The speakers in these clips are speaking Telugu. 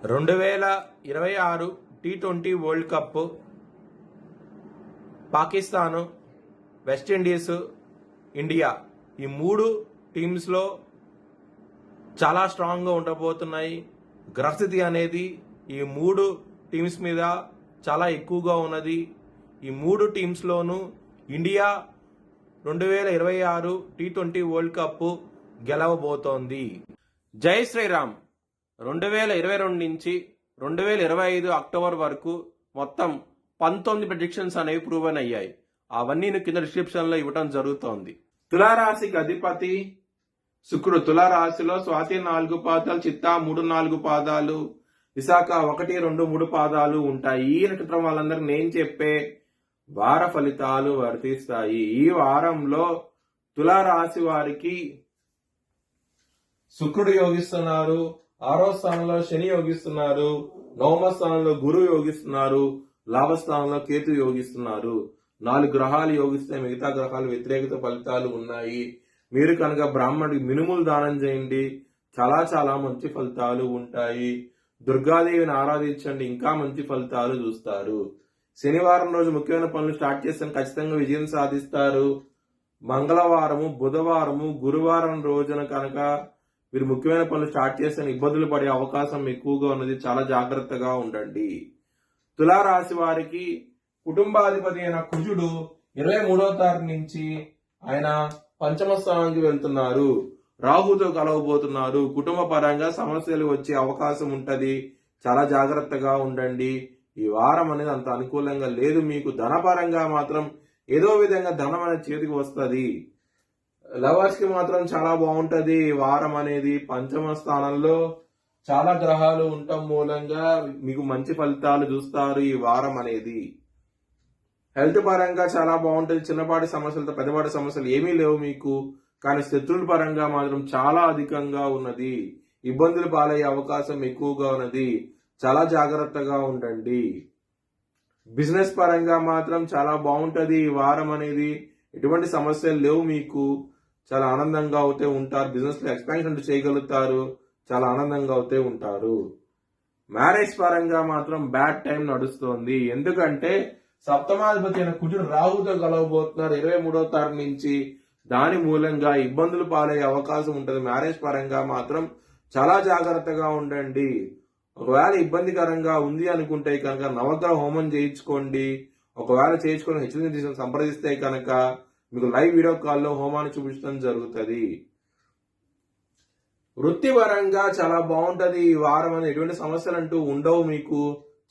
2026 T20 world cup Pakistan, West Indies, India ఈ మూడు టీమ్స్లో చాలా స్ట్రాంగ్గా ఉండబోతున్నాయి. గ్రహస్థితి అనేది ఈ మూడు టీమ్స్ మీద చాలా ఎక్కువగా ఉన్నది. ఈ మూడు టీమ్స్లోనూ ఇండియా 2026 T20 వరల్డ్ కప్ గెలవబోతోంది. జై శ్రీరామ్. 2022 నుంచి 2025 అక్టోబర్ వరకు మొత్తం 19 ప్రెడిక్షన్స్ అనేవి ప్రూవన్ అయ్యాయి. అవన్నీ కింద డిస్క్రిప్షన్ లో ఇవ్వడం జరుగుతోంది. తులారాశికి అధిపతి శుక్రుడు. తులారాశిలో స్వాతి 4 పాదాలు, చిత్తా 3-4 పాదాలు, విశాఖ 1-2-3 పాదాలు ఉంటాయి. ఈ నక్షత్రం వాళ్ళందరికీ నేను చెప్పే వార ఫలితాలు వర్తిస్తాయి. ఈ వారంలో తులారాశి వారికి శుక్రుడు యోగిస్తున్నారు, 6వ స్థానంలో శని యోగిస్తున్నారు, 9వ స్థానంలో గురువు యోగిస్తున్నారు, లాభస్థానంలో కేతు యోగిస్తున్నారు. 4 గ్రహాలు యోగిస్తే మిగతా గ్రహాలు వ్యతిరేకత ఫలితాలు ఉన్నాయి. మీరు కనుక బ్రాహ్మణుడికి మినుములు దానం చేయండి, చాలా చాలా మంచి ఫలితాలు ఉంటాయి. దుర్గాదేవిని ఆరాధించండి, ఇంకా మంచి ఫలితాలు చూస్తారు. శనివారం రోజు ముఖ్యమైన పనులు స్టార్ట్ చేస్తే ఖచ్చితంగా విజయం సాధిస్తారు. మంగళవారము, బుధవారము, గురువారం రోజున కనుక మీరు ముఖ్యమైన పనులు స్టార్ట్ చేస్తే ఇబ్బందులు పడే అవకాశం ఎక్కువగా ఉన్నది. చాలా జాగ్రత్తగా ఉండండి. తులారాశి వారికి కుటుంబాధిపతి అయిన కుజుడు 23వ తారీఖు నుంచి ఆయన పంచమ స్థానానికి వెళ్తున్నారు. రాహుతో కలవబోతున్నారు. కుటుంబ పరంగా సమస్యలు వచ్చే అవకాశం ఉంటది. చాలా జాగ్రత్తగా ఉండండి. ఈ వారం అనేది అంత అనుకూలంగా లేదు. మీకు ధనపరంగా మాత్రం ఏదో విధంగా ధనం అనేది చేతికి వస్తుంది. లవర్స్ కి మాత్రం చాలా బాగుంటది. ఈ వారం అనేది పంచమ స్థానంలో చాలా గ్రహాలు ఉండటం మూలంగా మీకు మంచి ఫలితాలు చూస్తారు. ఈ వారం అనేది హెల్త్ పరంగా చాలా బాగుంటది. చిన్నపాటి సమస్యలతో పెద్దపాటి సమస్యలు ఏమీ లేవు మీకు. కానీ శత్రువుల పరంగా మాత్రం చాలా అధికంగా ఉన్నది. ఇబ్బందులు పాలయ్యే అవకాశం ఎక్కువగా ఉన్నది. చాలా జాగ్రత్తగా ఉండండి. బిజినెస్ పరంగా మాత్రం చాలా బాగుంటది. ఈ వారం అనేది ఎటువంటి సమస్యలు లేవు మీకు. చాలా ఆనందంగా అవుతే ఉంటారు. బిజినెస్ లో ఎక్స్పాన్షన్ చేయగలుగుతారు. చాలా ఆనందంగా అవుతే ఉంటారు. మ్యారేజ్ పరంగా మాత్రం బ్యాడ్ టైం నడుస్తోంది. ఎందుకంటే సప్తమాధిపతి అయిన కుజుడు రాహుతో కలవబోతున్నారు 23వ తారీఖు నుంచి. దాని మూలంగా ఇబ్బందులు పాలయ్యే అవకాశం ఉంటుంది. మ్యారేజ్ పరంగా మాత్రం చాలా జాగ్రత్తగా ఉండండి. ఒకవేళ ఇబ్బందికరంగా ఉంది అనుకుంటే కనుక నవగ్రహ హోమం చేయించుకోండి. ఒకవేళ చేయించుకొని హెచ్చరిక సంప్రదిస్తే కనుక మీకు లైవ్ వీడియో కాల్లో హోమాన్ని చూపించడం జరుగుతుంది. వృత్తిపరంగా చాలా బాగుంటది. ఈ వారం అని ఎటువంటి సమస్యలు అంటూ ఉండవు మీకు.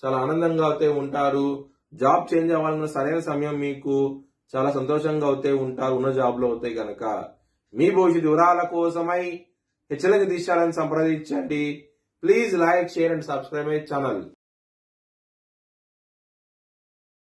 చాలా ఆనందంగా అయితే ఉంటారు. జాబ్ చేంజ్ అవ్వాలన్న సరైన సమయం మీకు. చాలా సంతోషంగా అయితే ఉంటారు ఉన్న జాబ్ లో అవుతాయి కనుక. మీ భవిష్యత్ వివరాల కోసమై హెచ్చరిక తీశాలని సంప్రదించండి. Please like, share and subscribe my channel.